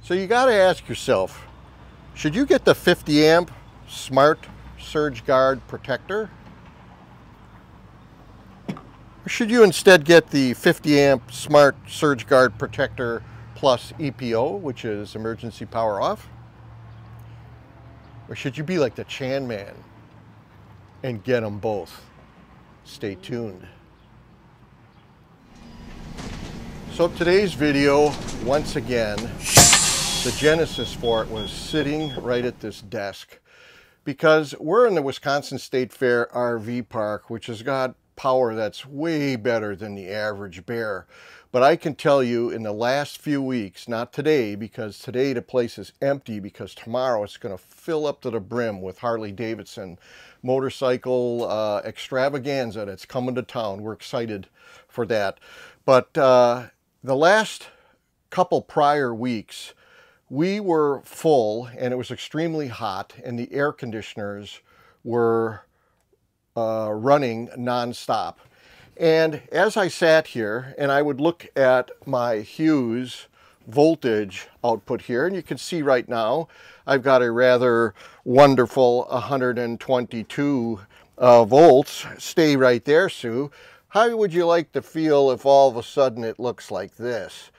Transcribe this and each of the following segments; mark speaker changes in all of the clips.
Speaker 1: So you got to ask yourself, should you get the 50 amp Smart Surge Guard Protector? Or should you instead get the 50 amp Smart Surge Guard Protector plus EPO, which is Emergency Power Off? Or should you be like the Chan Man and get them both? Stay tuned. So today's video, once again, the genesis for it was sitting right at this desk, because we're in the Wisconsin State Fair RV park, which has got power that's way better than the average bear. But I can tell you, in the last few weeks, not today, because today the place is empty, because tomorrow it's going to fill up to the brim with Harley-Davidson motorcycle extravaganza that's coming to town. We're excited for that. But the last couple prior weeks, we were full and it was extremely hot, and the air conditioners were running non-stop. And as I sat here and I would look at my Hughes voltage output here, and you can see right now I've got a rather wonderful 122 volts. Stay right there, Sue. How would you like to feel if all of a sudden it looks like this?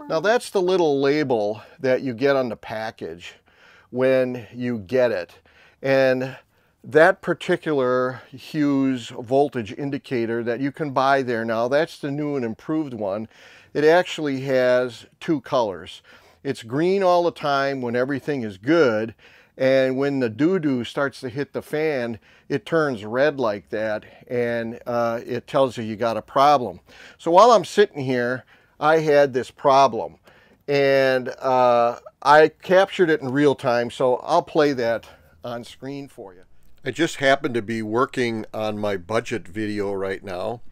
Speaker 1: Now that's the little label that you get on the package when you get it. And that particular Hughes voltage indicator that you can buy there now, that's the new and improved one. It actually has two colors. It's green all the time when everything is good, and when the doo-doo starts to hit the fan, it turns red like that, and it tells you got a problem. So while I'm sitting here, I had this problem, and I captured it in real time, so I'll play that on screen for you. I just happen to be working on my budget video right now,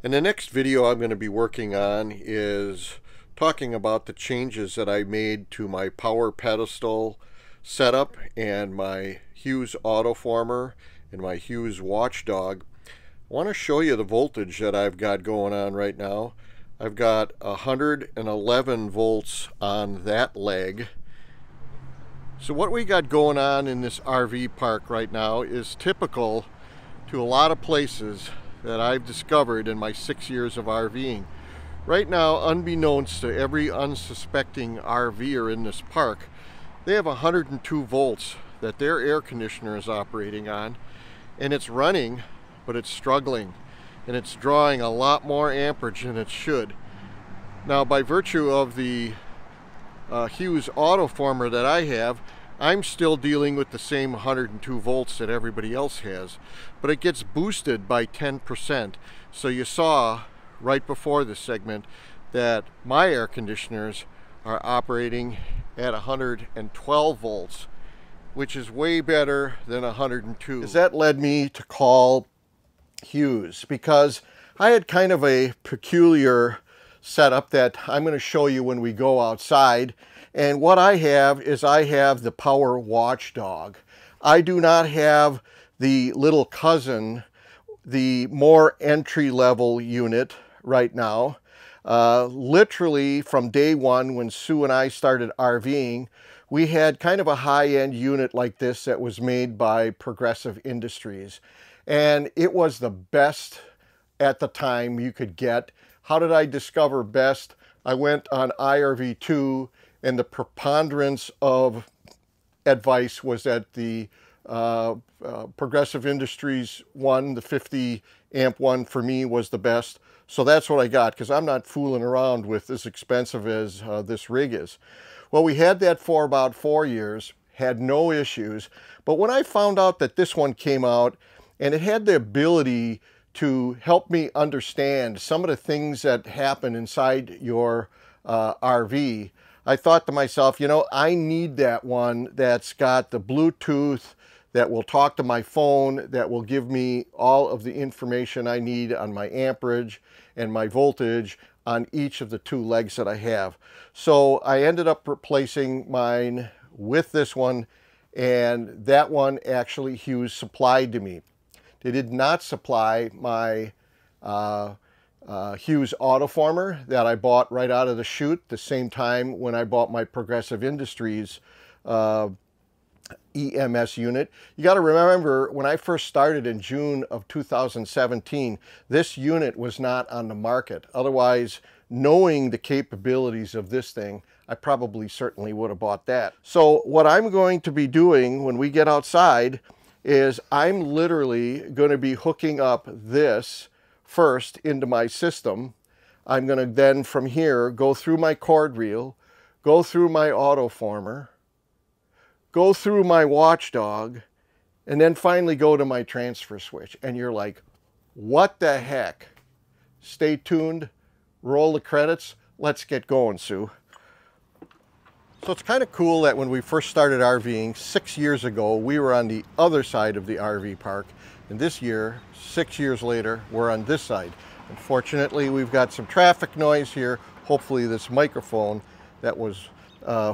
Speaker 1: and the next video I'm going to be working on is talking about the changes that I made to my power pedestal setup and my Hughes Autoformer and my Hughes WatchDog. I want to show you the voltage that I've got going on right now. I've got 111 volts on that leg. So what we got going on in this RV park right now is typical to a lot of places that I've discovered in my 6 years of RVing. Right now, unbeknownst to every unsuspecting RVer in this park, they have 102 volts that their air conditioner is operating on, and it's running, but it's struggling, and it's drawing a lot more amperage than it should. Now, by virtue of the Hughes Autoformer that I have, I'm still dealing with the same 102 volts that everybody else has, but it gets boosted by 10%. So you saw right before this segment that my air conditioners are operating at 112 volts, which is way better than 102. That led me to call Hughes, because I had kind of a peculiar setup that I'm going to show you when we go outside. And what I have is I have the Power WatchDog. I do not have the little cousin, the more entry-level unit right now. Literally from day one when Sue and I started RVing, we had kind of a high-end unit like this that was made by Progressive Industries. And it was the best at the time you could get. How did I discover best? I went on IRV2, and the preponderance of advice was that the Progressive Industries one, the 50 amp one, for me was the best. So that's what I got, because I'm not fooling around with as expensive as this rig is. Well, we had that for about 4 years, had no issues. But when I found out that this one came out, and it had the ability to help me understand some of the things that happen inside your RV, I thought to myself, you know, I need that one that's got the Bluetooth, that will talk to my phone, that will give me all of the information I need on my amperage and my voltage on each of the two legs that I have. So I ended up replacing mine with this one, and that one actually Hughes supplied to me. They did not supply my Hughes Autoformer that I bought right out of the chute, the same time when I bought my Progressive Industries EMS unit. You got to remember, when I first started in June of 2017, this unit was not on the market. Otherwise, knowing the capabilities of this thing, I probably certainly would have bought that. So what I'm going to be doing when we get outside is I'm literally going to be hooking up this first into my system. I'm going to then from here go through my cord reel, go through my Autoformer, go through my WatchDog, and then finally go to my transfer switch. And you're like, what the heck? Stay tuned, roll the credits, let's get going, Sue. So it's kind of cool that when we first started RVing 6 years ago, we were on the other side of the RV park. And this year, 6 years later, we're on this side. Unfortunately, we've got some traffic noise here. Hopefully this microphone that was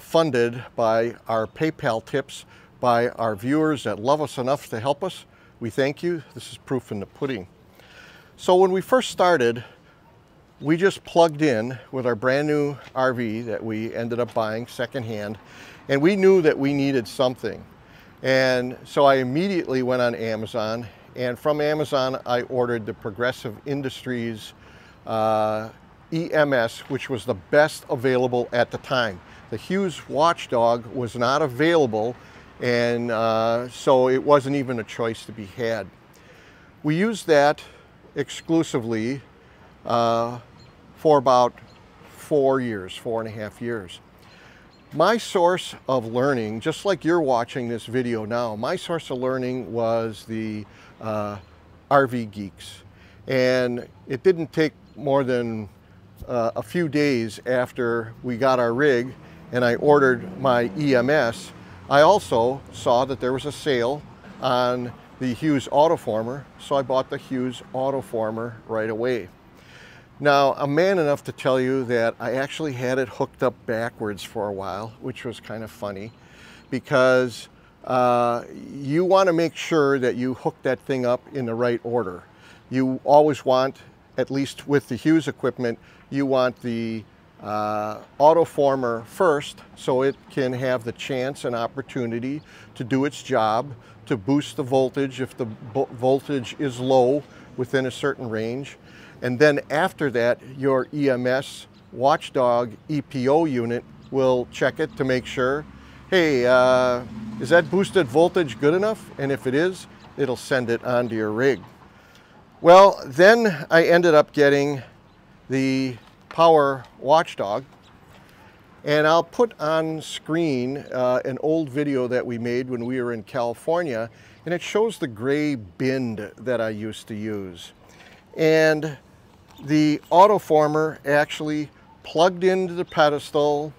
Speaker 1: funded by our PayPal tips by our viewers that love us enough to help us. We thank you. This is proof in the pudding. So when we first started, we just plugged in with our brand new RV that we ended up buying secondhand, and we knew that we needed something. And so I immediately went on Amazon, and from Amazon I ordered the Progressive Industries EMS, which was the best available at the time. The Hughes WatchDog was not available, and so it wasn't even a choice to be had. We used that exclusively for about 4.5 years. My source of learning, just like you're watching this video now, my source of learning was the RV Geeks. And it didn't take more than a few days after we got our rig and I ordered my EMS, I also saw that there was a sale on the Hughes Autoformer, so I bought the Hughes Autoformer right away. Now, I'm man enough to tell you that I actually had it hooked up backwards for a while, which was kind of funny, because you want to make sure that you hook that thing up in the right order. You always want, at least with the Hughes equipment, you want the Autoformer first, so it can have the chance and opportunity to do its job, to boost the voltage if the voltage is low within a certain range. And then after that, your EMS-WatchDog EPO unit will check it to make sure, hey, is that boosted voltage good enough? And if it is, it'll send it onto your rig. Well, then I ended up getting the Power WatchDog, and I'll put on screen an old video that we made when we were in California, and it shows the gray bin that I used to use. And the Autoformer actually plugged into the pedestal,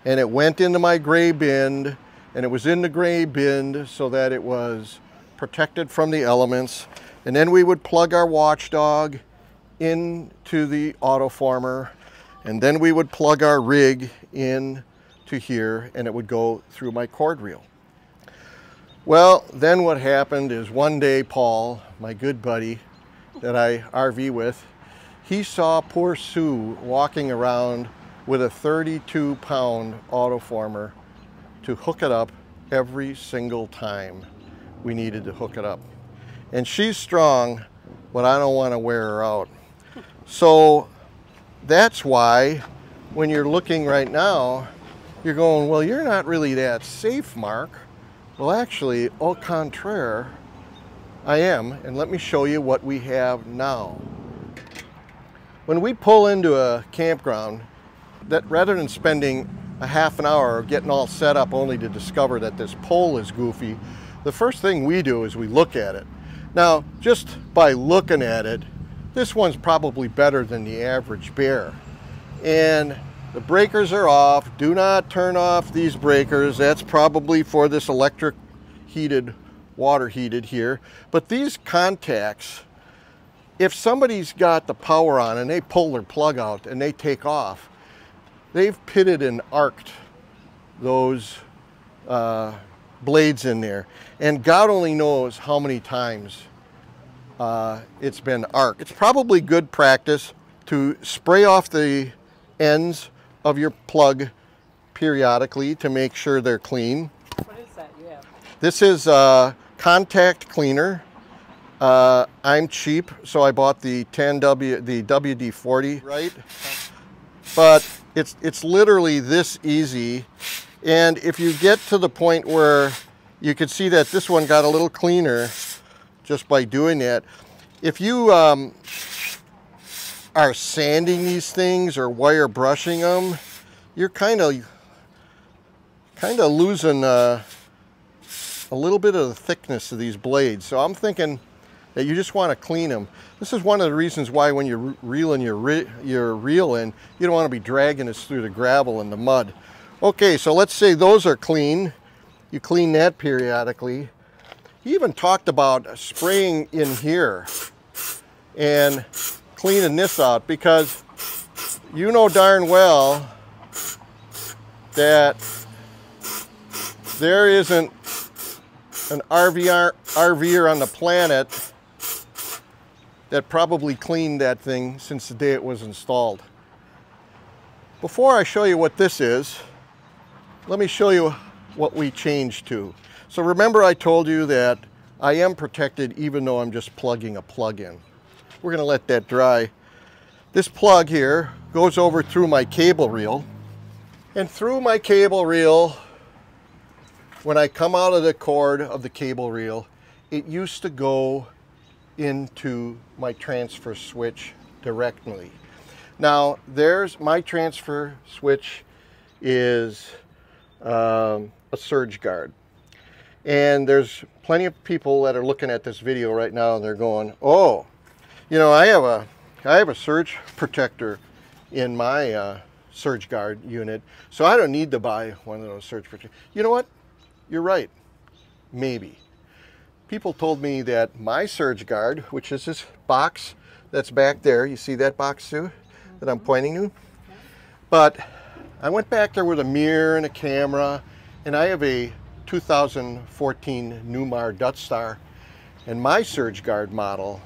Speaker 1: and it went into my gray bin, and it was in the gray bin so that it was protected from the elements. And then we would plug our WatchDog into the Autoformer, and then we would plug our rig in to here, and it would go through my cord reel. Well, then what happened is one day Paul, my good buddy that I RV with, he saw poor Sue walking around with a 32-pound Autoformer to hook it up every single time we needed to hook it up. And she's strong, but I don't want to wear her out. So that's why when you're looking right now, you're going, well, you're not really that safe, Mark. Well, actually, au contraire, I am, and let me show you what we have now. When we pull into a campground, that rather than spending a half an hour getting all set up only to discover that this pole is goofy, the first thing we do is we look at it. Now, just by looking at it, this one's probably better than the average bear. And the breakers are off. Do not turn off these breakers. That's probably for this electric heated, water heated here. But these contacts, if somebody's got the power on and they pull their plug out and they take off, they've pitted and arced those blades in there. And God only knows how many times it's been arced. It's probably good practice to spray off the ends of your plug periodically to make sure they're clean.
Speaker 2: What is that you have?
Speaker 1: This is contact cleaner. I'm cheap, so I bought the WD-40, right? But it's literally this easy. And if you get to the point where you can see that this one got a little cleaner just by doing that, if you are sanding these things or wire brushing them, you're kind of losing a little bit of the thickness of these blades. So I'm thinking that you just want to clean them. This is one of the reasons why when you're reeling your reel in, you don't want to be dragging this through the gravel and the mud. Okay, so let's say those are clean. You clean that periodically. He even talked about spraying in here and cleaning this out, because you know darn well that there isn't an RVer on the planet that probably cleaned that thing since the day it was installed. Before I show you what this is, let me show you what we changed to. So remember I told you that I am protected even though I'm just plugging a plug in. We're going to let that dry. This plug here goes over through my cable reel, and through my cable reel, when I come out of the cord of the cable reel, it used to go into my transfer switch directly. Now there's my transfer switch is a surge guard, and there's plenty of people that are looking at this video right now and they're going, oh, you know, I have a surge protector in my surge guard unit, so I don't need to buy one of those surge protectors. You know what? You're right. Maybe. People told me that my surge guard, which is this box that's back there, you see that box too that I'm pointing to? But I went back there with a mirror and a camera, and I have a 2014 Newmar Dutch Star, and my surge guard model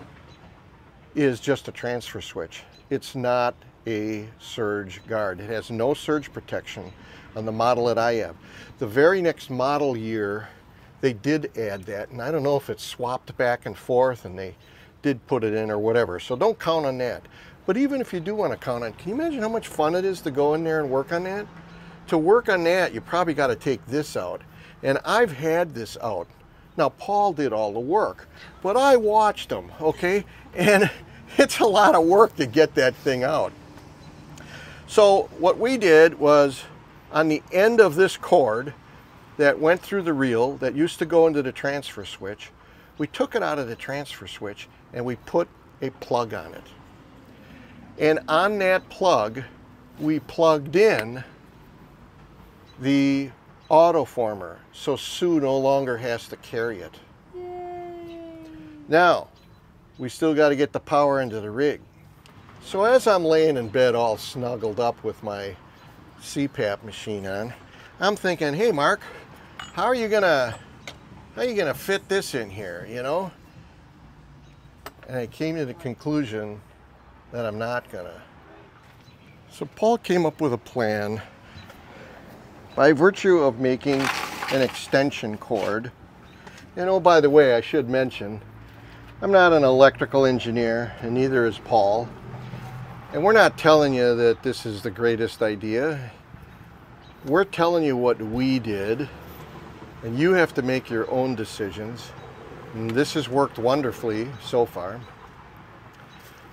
Speaker 1: is just a transfer switch. It's not a surge guard. It has no surge protection on the model that I have. The very next model year, they did add that, and I don't know if it's swapped back and forth and they did put it in or whatever, so don't count on that. But even if you do want to count on it, can you imagine how much fun it is to go in there and work on that? To work on that, you probably got to take this out, and I've had this out. Now Paul did all the work, but I watched him, okay? And it's a lot of work to get that thing out. So what we did was, on the end of this cord that went through the reel that used to go into the transfer switch, we took it out of the transfer switch and we put a plug on it. And on that plug, we plugged in the Autoformer, so Sue no longer has to carry it.
Speaker 2: Yay.
Speaker 1: Now, we still got to get the power into the rig. So as I'm laying in bed all snuggled up with my CPAP machine on, I'm thinking, hey Mark, how are you gonna fit this in here, you know? And I came to the conclusion that I'm not gonna. So Paul came up with a plan by virtue of making an extension cord. And oh, by the way, I should mention, I'm not an electrical engineer, and neither is Paul. And we're not telling you that this is the greatest idea. We're telling you what we did, and you have to make your own decisions. And this has worked wonderfully so far.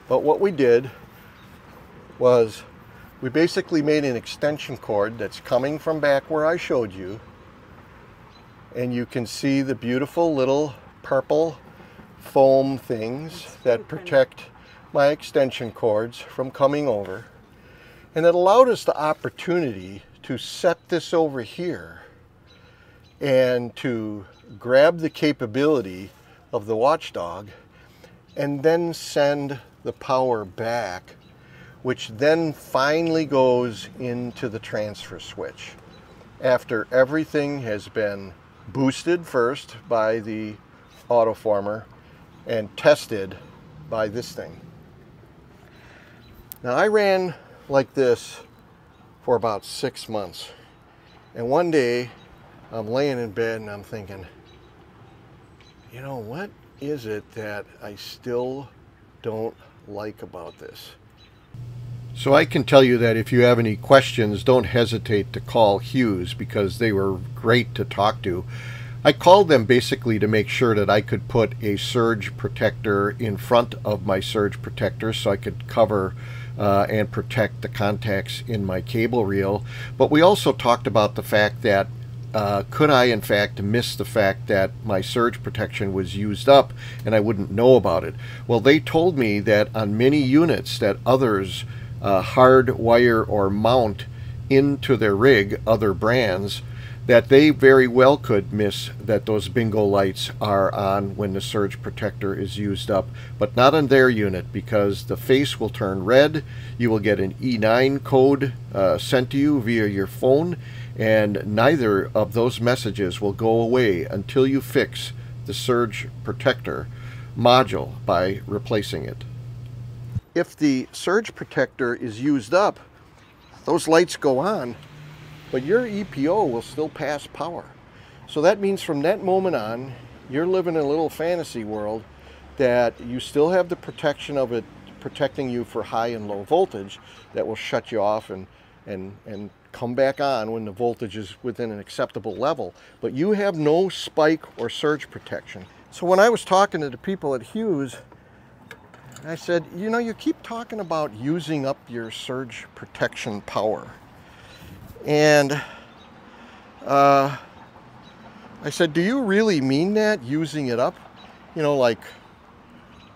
Speaker 1: But what we did was we basically made an extension cord that's coming from back where I showed you. And you can see the beautiful little purple foam things that protect my extension cords from coming over. And it allowed us the opportunity to set this over here and to grab the capability of the WatchDog and then send the power back, which then finally goes into the transfer switch after everything has been boosted first by the Autoformer and tested by this thing. Now I ran like this for about 6 months, and one day I'm laying in bed and I'm thinking, you know, what is it that I still don't like about this? So I can tell you that if you have any questions, don't hesitate to call Hughes, because they were great to talk to. I called them basically to make sure that I could put a surge protector in front of my surge protector so I could cover and protect the contacts in my cable reel. But we also talked about the fact that could I in fact miss the fact that my surge protection was used up and I wouldn't know about it. Well, they told me that on many units that others hard wire or mount into their rig, other brands, that they very well could miss that those bingo lights are on when the surge protector is used up, but not on their unit, because the face will turn red. You will get an E9 code sent to you via your phone, and neither of those messages will go away until you fix the surge protector module by replacing it. If the surge protector is used up, those lights go on, but your EPO will still pass power. So that means from that moment on, you're living in a little fantasy world that you still have the protection of it protecting you for high and low voltage that will shut you off and come back on when the voltage is within an acceptable level. But you have no spike or surge protection. So when I was talking to the people at Hughes, I said, you know, you keep talking about using up your surge protection power. And I said, do you really mean that, using it up? You know, like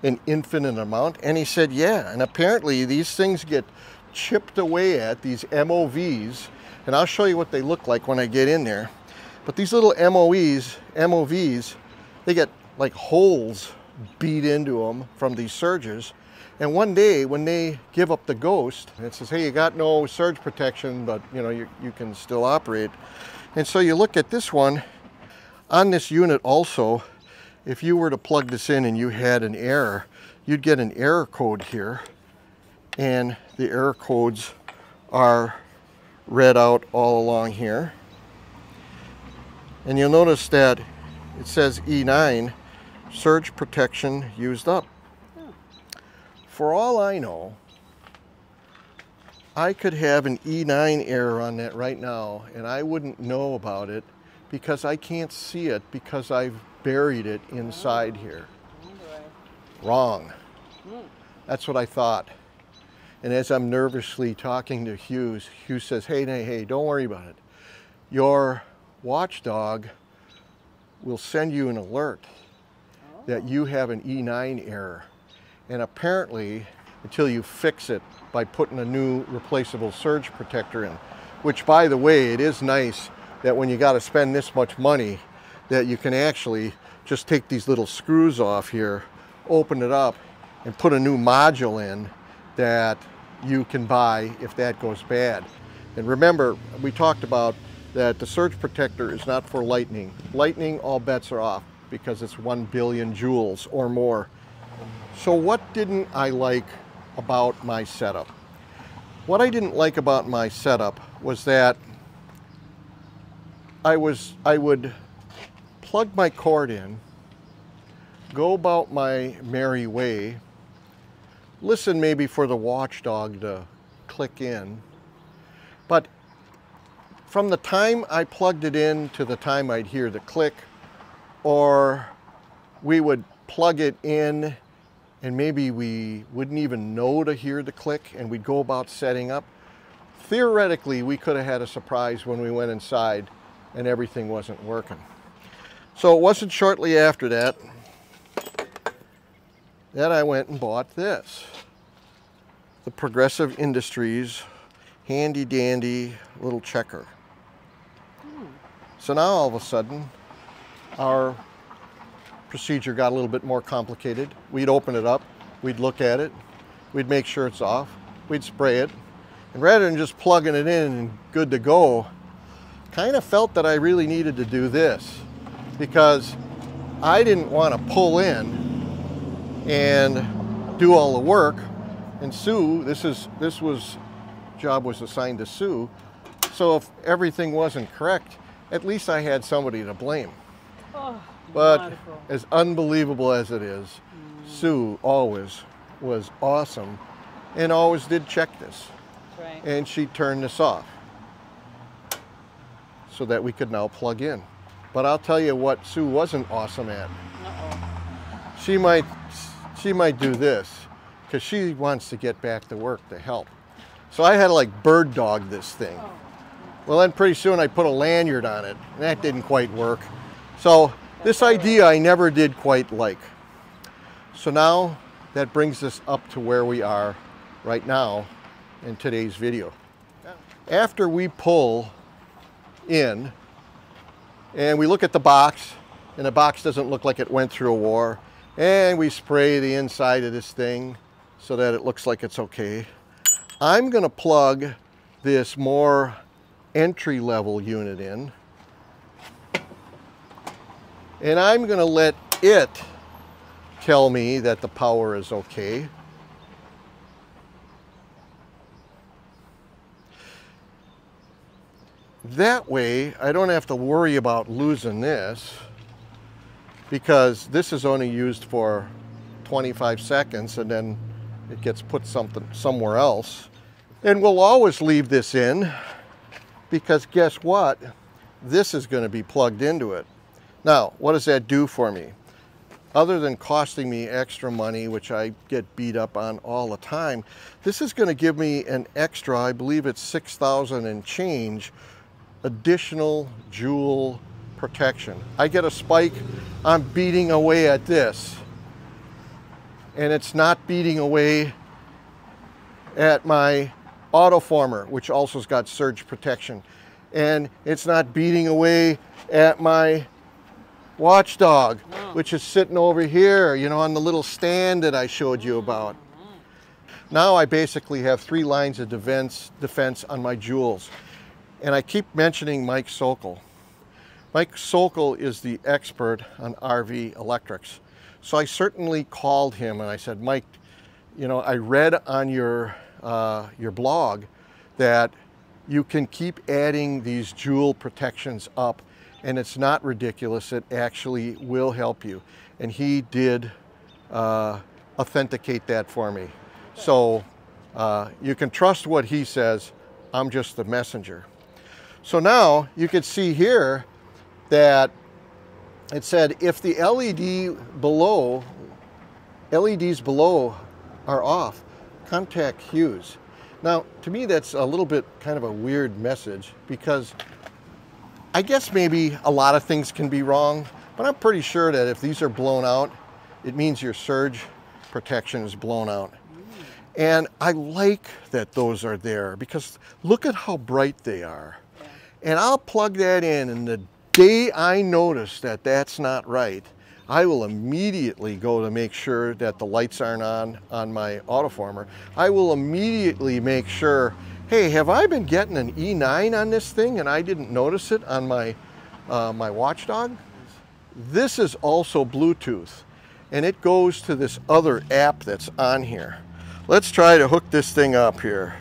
Speaker 1: an infinite amount? And he said, yeah. And apparently these things get chipped away at, these MOVs. And I'll show you what they look like when I get in there. But these little MOVs, they get like holes beat into them from these surges. And one day when they give up the ghost, it says, hey, you got no surge protection, but you know, you can still operate. And so you look at this one on this unit also. If you were to plug this in and you had an error, you'd get an error code here, and the error codes are read out all along here. And you'll notice that it says E9, surge protection used up. For all I know, I could have an E9 error on that right now and I wouldn't know about it because I can't see it because I've buried it inside here. Wrong. That's what I thought. And as I'm nervously talking to Hughes, Hughes says, hey, don't worry about it. Your watchdog will send you an alert that you have an E9 error. And apparently, until you fix it by putting a new replaceable surge protector in, which by the way, it is nice that when you got to spend this much money, that you can actually just take these little screws off here, open it up, and put a new module in that you can buy if that goes bad. And remember, we talked about that the surge protector is not for lightning. Lightning, all bets are off because it's 1 billion joules or more. So what didn't I like about my setup? What I didn't like about my setup was that I would plug my cord in, go about my merry way, listen maybe for the watchdog to click in, but from the time I plugged it in to the time I'd hear the click, or we would plug it in and maybe we wouldn't even know to hear the click and we'd go about setting up. Theoretically, we could have had a surprise when we went inside and everything wasn't working. So it wasn't shortly after that that I went and bought this. The Progressive Industries handy dandy little checker. So now all of a sudden our procedure got a little bit more complicated. We'd open it up, we'd look at it, we'd make sure it's off, we'd spray it, and rather than just plugging it in and good to go, kind of felt that I really needed to do this because I didn't want to pull in and do all the work. And Sue, job was assigned to Sue. So if everything wasn't correct, at least I had somebody to blame.
Speaker 2: Oh,
Speaker 1: but
Speaker 2: wonderful.
Speaker 1: as unbelievable as it is, Sue always was awesome and always did check this.
Speaker 2: That's right.
Speaker 1: And she turned this off so that we could now plug in. But I'll tell you what Sue wasn't awesome at.
Speaker 2: Uh-oh.
Speaker 1: She might do this because she wants to get back to work to help. So I had to like bird dog this thing.
Speaker 2: Oh.
Speaker 1: Well, then pretty soon I put a lanyard on it, and that didn't quite work. So this idea I never did quite like. So now that brings us up to where we are right now in today's video. After we pull in and we look at the box, and the box doesn't look like it went through a war, and we spray the inside of this thing so that it looks like it's okay, I'm going to plug this more entry-level unit in, and I'm going to let it tell me that the power is okay. That way I don't have to worry about losing this, because this is only used for 25 seconds and then it gets put somewhere else. And we'll always leave this in, because guess what? This is going to be plugged into it. Now, what does that do for me? Other than costing me extra money, which I get beat up on all the time, this is going to give me an extra, I believe it's 6,000 and change, additional joule protection. I get a spike, I'm beating away at this, and it's not beating away at my Autoformer, which also has got surge protection, and it's not beating away at my WatchDog, which is sitting over here, you know, on the little stand that I showed you about. Now I basically have 3 lines of defense on my joules. And I keep mentioning Mike Sokol. Mike Sokol is the expert on RV electrics. So I certainly called him and I said, Mike, you know, I read on your blog that you can keep adding these joule protections up, and it's not ridiculous. It actually will help you. And he did authenticate that for me. So you can trust what he says. I'm just the messenger. So now you can see here that it said if the LEDs below are off, contact Hughes. Now, to me, that's a little bit kind of a weird message, because I guess maybe a lot of things can be wrong, but I'm pretty sure that if these are blown out, it means your surge protection is blown out. And I like that those are there, because look at how bright they are. And I'll plug that in, and the day I notice that that's not right, I will immediately go to make sure that the lights aren't on my Autoformer. I will immediately make sure, hey, have I been getting an E9 on this thing and I didn't notice it on my my WatchDog? This is also Bluetooth, and it goes to this other app that's on here. Let's try to hook this thing up here.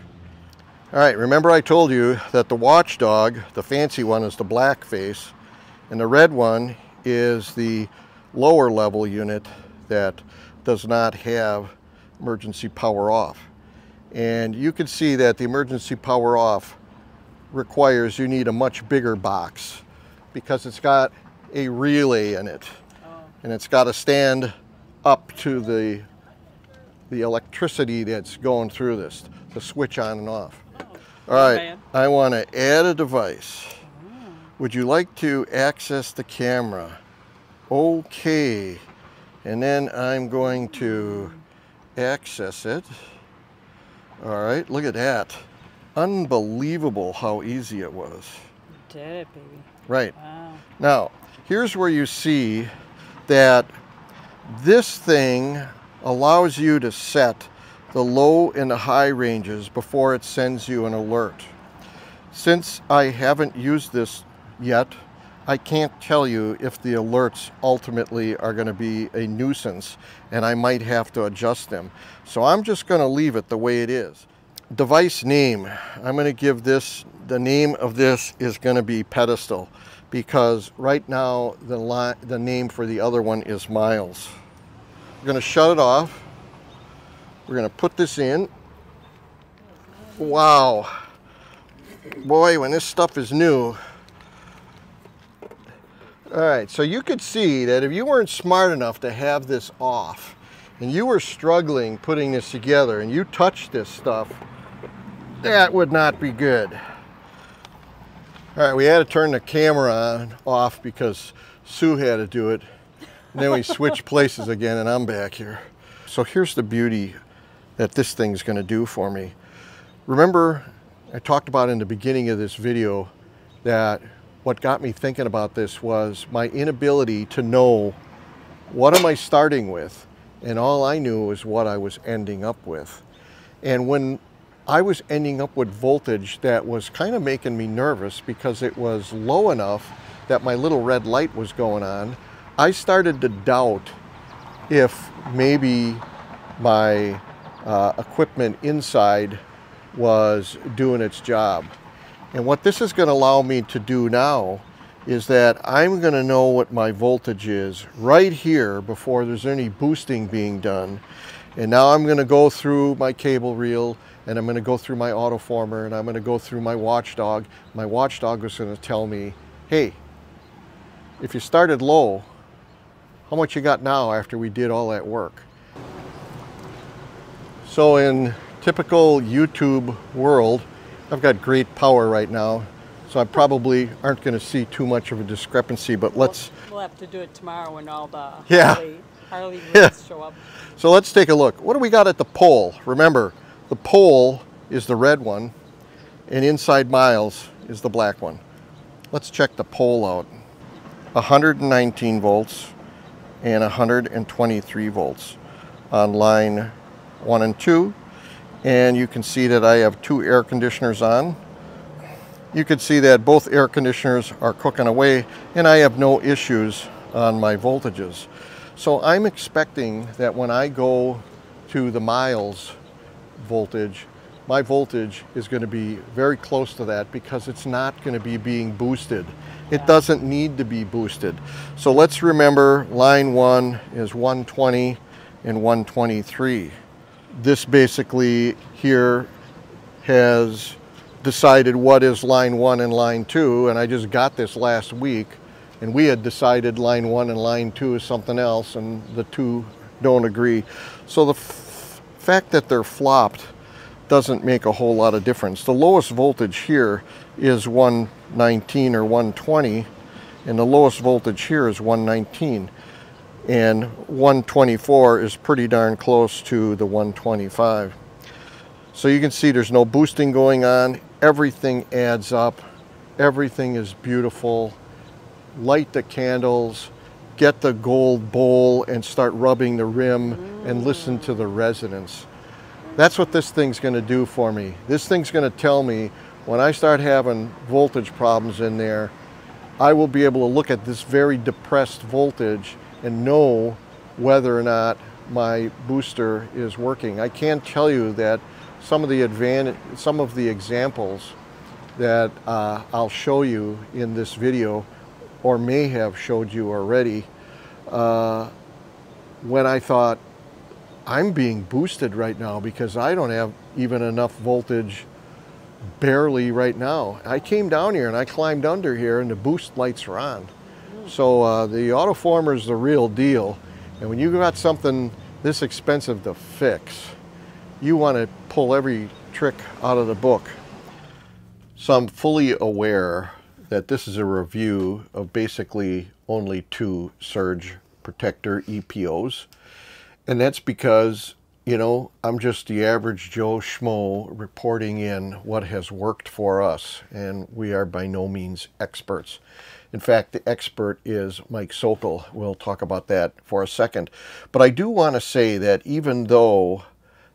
Speaker 1: All right, remember I told you that the WatchDog, the fancy one, is the black face, and the red one is the lower level unit that does not have emergency power off. And you can see that the emergency power off requires you need a much bigger box, because it's got a relay in it, and it's got to stand up to the electricity that's going through this, the switch on and off. All right, I want to add a device. Would you like to access the camera? Okay, and then I'm going to access it. All right, look at that. Unbelievable how easy it was.
Speaker 2: You did it, baby.
Speaker 1: Right.
Speaker 2: Wow.
Speaker 1: Now, here's where you see that this thing allows you to set the low and the high ranges before it sends you an alert. Since I haven't used this yet, I can't tell you if the alerts ultimately are going to be a nuisance and I might have to adjust them. So I'm just going to leave it the way it is. Device name, I'm going to give this, the name of this is going to be pedestal, because right now the name for the other one is Myles. We're going to shut it off. We're going to put this in. Wow. Boy, when this stuff is new. All right, so you could see that if you weren't smart enough to have this off and you were struggling putting this together and you touched this stuff, that would not be good. All right, we had to turn the camera off because Sue had to do it. And then we switched places again and I'm back here. So here's the beauty that this thing's gonna do for me. Remember, I talked about in the beginning of this video that what got me thinking about this was my inability to know what am I starting with, and all I knew was what I was ending up with. And when I was ending up with voltage that was kind of making me nervous because it was low enough that my little red light was going on, I started to doubt if maybe my equipment inside was doing its job. And what this is going to allow me to do now is that I'm going to know what my voltage is right here before there's any boosting being done. And now I'm going to go through my cable reel, and I'm going to go through my Autoformer, and I'm going to go through my WatchDog. My WatchDog is going to tell me, hey, if you started low, how much you got now after we did all that work? So in typical YouTube world, I've got great power right now, so I probably aren't going to see too much of a discrepancy, but we'll
Speaker 2: have to do it tomorrow when all the Harley show up.
Speaker 1: So let's take a look. What do we got at the pole? Remember, the pole is the red one, and inside Myles is the black one. Let's check the pole out. 119 volts and 123 volts on line 1 and 2. And you can see that I have 2 air conditioners on. You can see that both air conditioners are cooking away and I have no issues on my voltages. So I'm expecting that when I go to the Myles voltage, my voltage is going to be very close to that because it's not going to be being boosted. It doesn't need to be boosted. So let's remember line 1 is 120 and 123. This basically here has decided what is line 1 and line 2, and I just got this last week, and we had decided line 1 and line 2 is something else, and the two don't agree. So the fact that they're flopped doesn't make a whole lot of difference. The lowest voltage here is 119 or 120, and the lowest voltage here is 119. And 124 is pretty darn close to the 125. So you can see there's no boosting going on. Everything adds up. Everything is beautiful. Light the candles, get the gold bowl and start rubbing the rim and listen to the resonance. That's what this thing's going to do for me. This thing's going to tell me when I start having voltage problems in there, I will be able to look at this very depressed voltage and know whether or not my booster is working. I can't tell you that some of the examples that I'll show you in this video, or may have showed you already, when I thought I'm being boosted right now because I don't have even enough voltage barely right now. I came down here and I climbed under here and the boost lights are on. So the Autoformer is the real deal, and when you got something this expensive to fix, you want to pull every trick out of the book. So I'm fully aware that this is a review of basically only 2 surge protector EPOs, and that's because, you know, I'm just the average Joe Schmo reporting in what has worked for us, and we are by no means experts. In fact, the expert is Mike Sokol. We'll talk about that for a second. But I do want to say that even though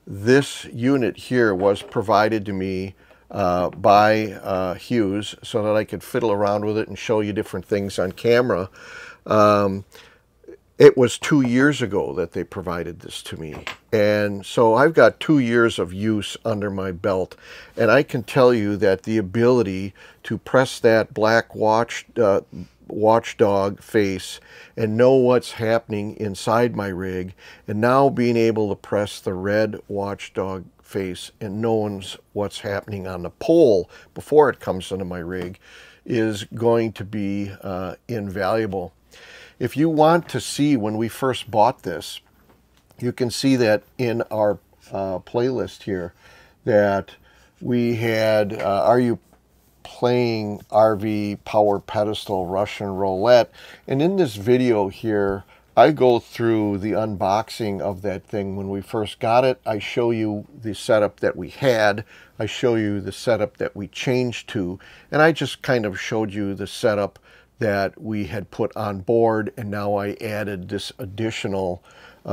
Speaker 1: this unit here was provided to me by Hughes so that I could fiddle around with it and show you different things on camera. It was 2 years ago that they provided this to me. And so I've got 2 years of use under my belt. And I can tell you that the ability to press that black watchdog face and know what's happening inside my rig, and now being able to press the red watchdog face and knows what's happening on the pole before it comes into my rig, is going to be invaluable. If you want to see when we first bought this, you can see that in our playlist here that we had Are You Playing RV Power Pedestal Russian Roulette? And in this video here, I go through the unboxing of that thing when we first got it. I show you the setup that we had. I show you the setup that we changed to. And I just kind of showed you the setup that we had put on board, and now I added this additional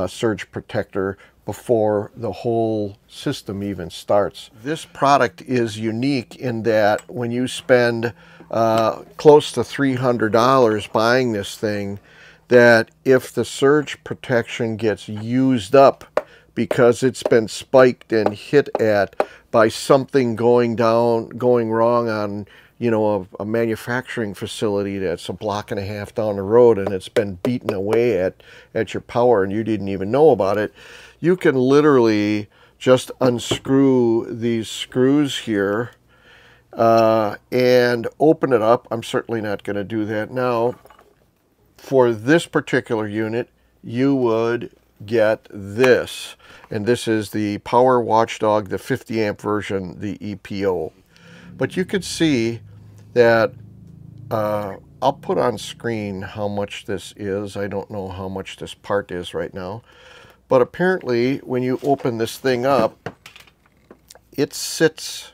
Speaker 1: surge protector before the whole system even starts. This product is unique in that when you spend close to $300 buying this thing, that if the surge protection gets used up because it's been spiked and hit at by something going wrong on, you know, a manufacturing facility that's a block and a half down the road, and it's been beaten away at your power and you didn't even know about it, you can literally just unscrew these screws here and open it up. I'm certainly not going to do that now. For this particular unit, you would get this, and this is the Power WatchDog, the 50 amp version, the EPO. But you could see that I'll put on screen how much this is. I don't know how much this part is right now, but apparently when you open this thing up, it sits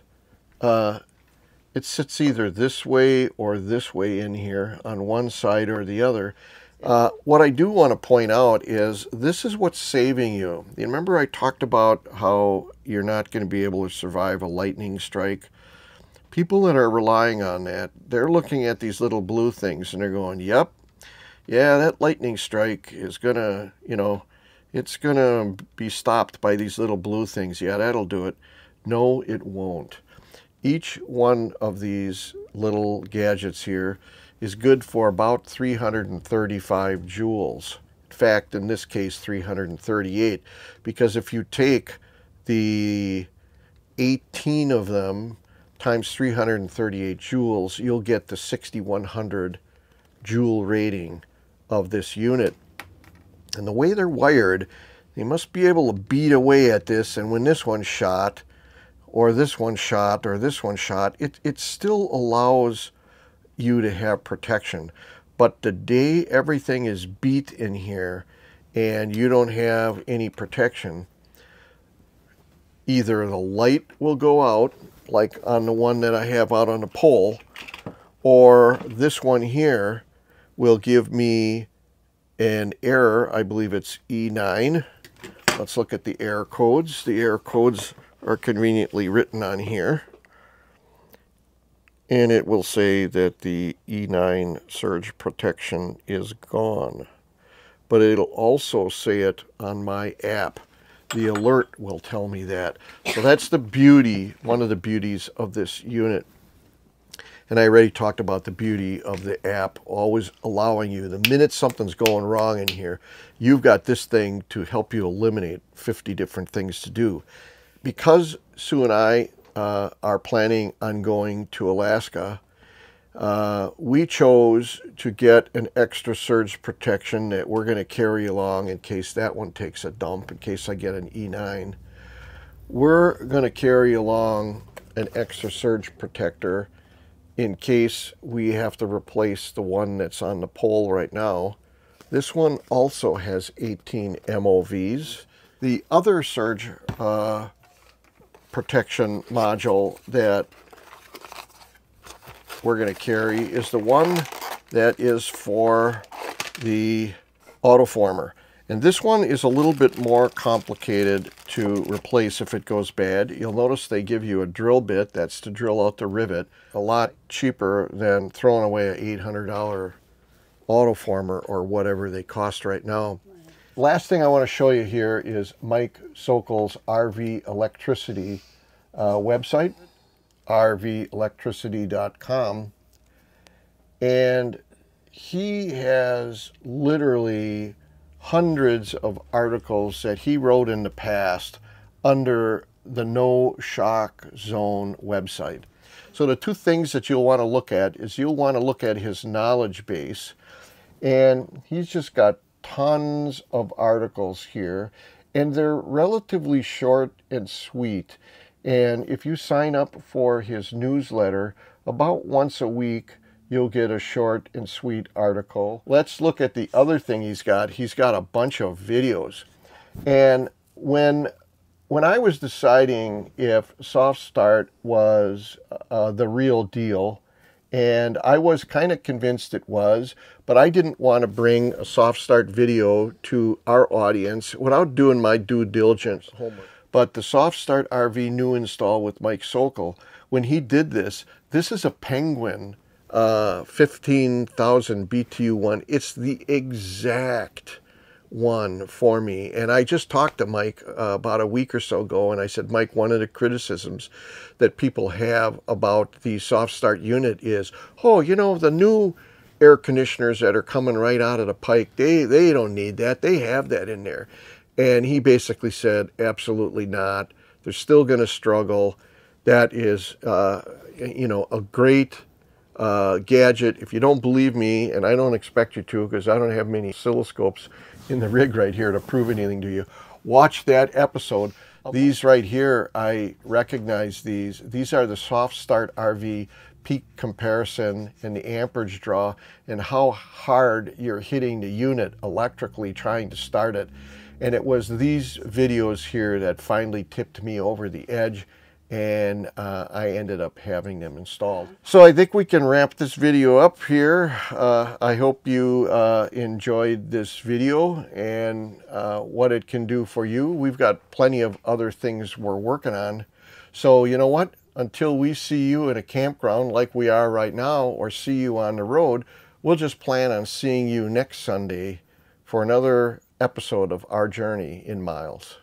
Speaker 1: either this way or this way in here on one side or the other. What I do want to point out is this is what's saving you. You remember I talked about how you're not going to be able to survive a lightning strike? People that are relying on that, they're looking at these little blue things and they're going, yep, yeah, that lightning strike is going to, you know, it's going to be stopped by these little blue things. Yeah, that'll do it. No, it won't. Each one of these little gadgets here is good for about 335 joules. In fact, in this case, 338, because if you take the 18 of them times 338 joules, you'll get the 6100 joule rating of this unit. And the way they're wired, they must be able to beat away at this, and when this one shot, or this one shot, or this one shot, it still allows you to have protection. But the day everything is beat in here and you don't have any protection, either the light will go out, like on the one that I have out on the pole, or this one here will give me an error. I believe it's E9. Let's look at the error codes. The error codes are conveniently written on here, and it will say that the E9 surge protection is gone, but it'll also say it on my app. The alert will tell me that. So that's the beauty, one of the beauties of this unit. And I already talked about the beauty of the app, always allowing you, the minute something's going wrong in here, you've got this thing to help you eliminate 50 different things to do. Because Sue and I are planning on going to Alaska, we chose to get an extra surge protection that we're going to carry along in case that one takes a dump, in case I get an E9. We're going to carry along an extra surge protector in case we have to replace the one that's on the pole right now. This one also has 18 MOVs. The other surge protection module that we're going to carry is the one that is for the Autoformer. And this one is a little bit more complicated to replace if it goes bad. You'll notice they give you a drill bit, that's to drill out the rivet. A lot cheaper than throwing away an $800 Autoformer or whatever they cost right now. Last thing I want to show you here is Mike Sokol's RV Electricity website, rvelectricity.com. And he has literally hundreds of articles that he wrote in the past under the No Shock Zone website. So the two things that you'll want to look at is you'll want to look at his knowledge base, and he's just got tons of articles here, and they're relatively short and sweet. And if you sign up for his newsletter, about once a week you'll get a short and sweet article. Let's look at the other thing he's got. He's got a bunch of videos. And when I was deciding if soft start was the real deal, and I was kind of convinced it was, but I didn't want to bring a soft start video to our audience without doing my due diligence homework. But the soft start RV new install with Mike Sokol, when he did this, this is a Penguin 15,000 BTU one. It's the exact one for me. And I just talked to Mike about a week or so ago, and I said, Mike, one of the criticisms that people have about the soft start unit is, oh, you know, the new air conditioners that are coming right out of the pike, they don't need that. They have that in there. And he basically said, absolutely not. They're still going to struggle. That is, you know, a great gadget. If you don't believe me, and I don't expect you to because I don't have many oscilloscopes in the rig right here to prove anything to you, watch that episode. These right here, I recognize these. These are the soft start RV peak comparison and the amperage draw and how hard you're hitting the unit electrically trying to start it. And it was these videos here that finally tipped me over the edge, and I ended up having them installed. So I think we can wrap this video up here. I hope you enjoyed this video and what it can do for you. We've got plenty of other things we're working on. So you know what? Until we see you in a campground like we are right now, or see you on the road, we'll just plan on seeing you next Sunday for another episode of our journey in Myles.